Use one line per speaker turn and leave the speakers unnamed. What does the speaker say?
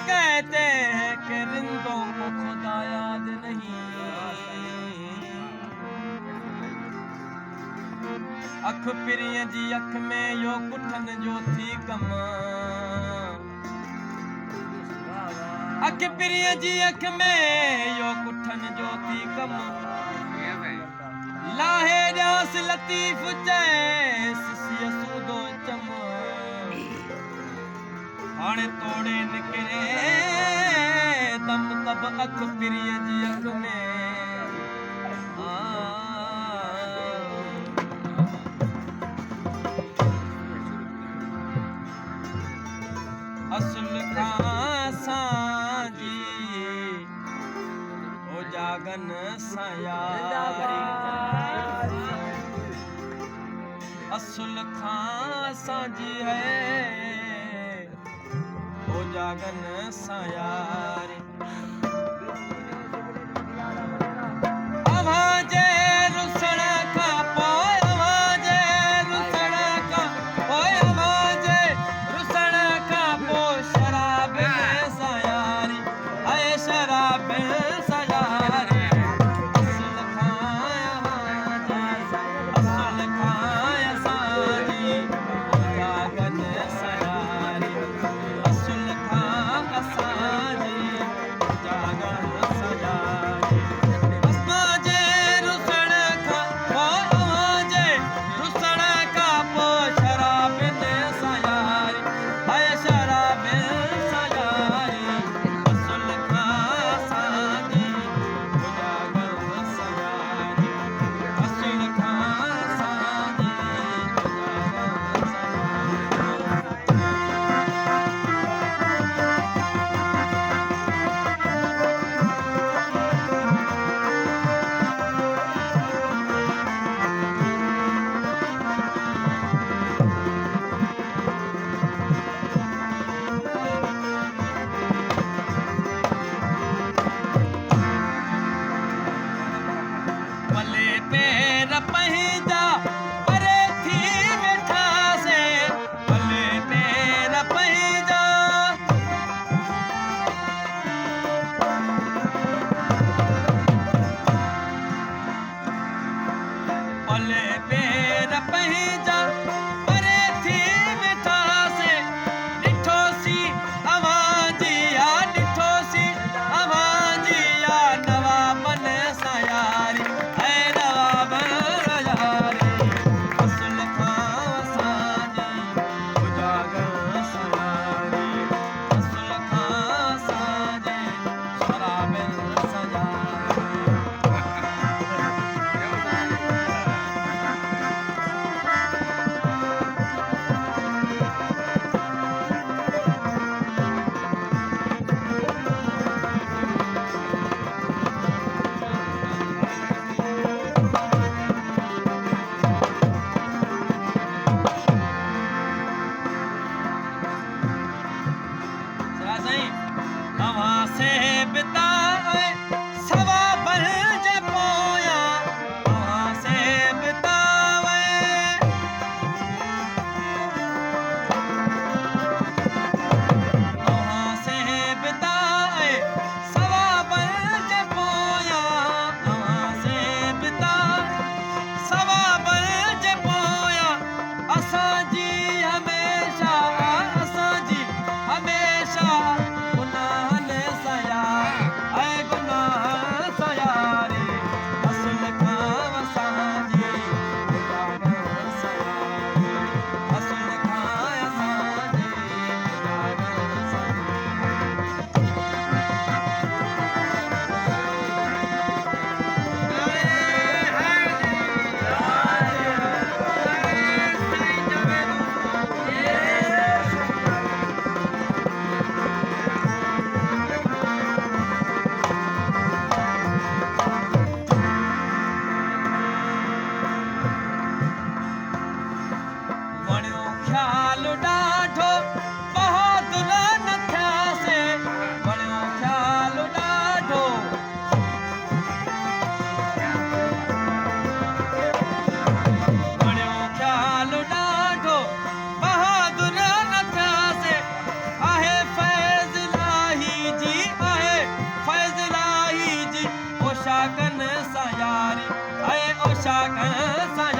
कहते हैं कि रिंदों को खुदा याद नहीं। अख पिरिय जी अख में यो कुठन जो थी कम। अख पिरिय जी अख में यो कुठन जो थी कम। लाहे ॾियास लतीफ़ चैस सूदो चम। हाणे तोड़े निकिरे दम तब अख पिरिय जी अख में। असुल खां सांजी ओ जागन सां यारी। असुल खां सांजी है ओ जागन सां यारी। अवाजे रुसण खां पोइ अवाजे रुसण खां पोइ अवाजे रुसण खां पोइ शराब सां यारी। ऐं शराब सां यारी। असुल खां असांजी ओ जागन सां यारी। असुल खां असांजी साया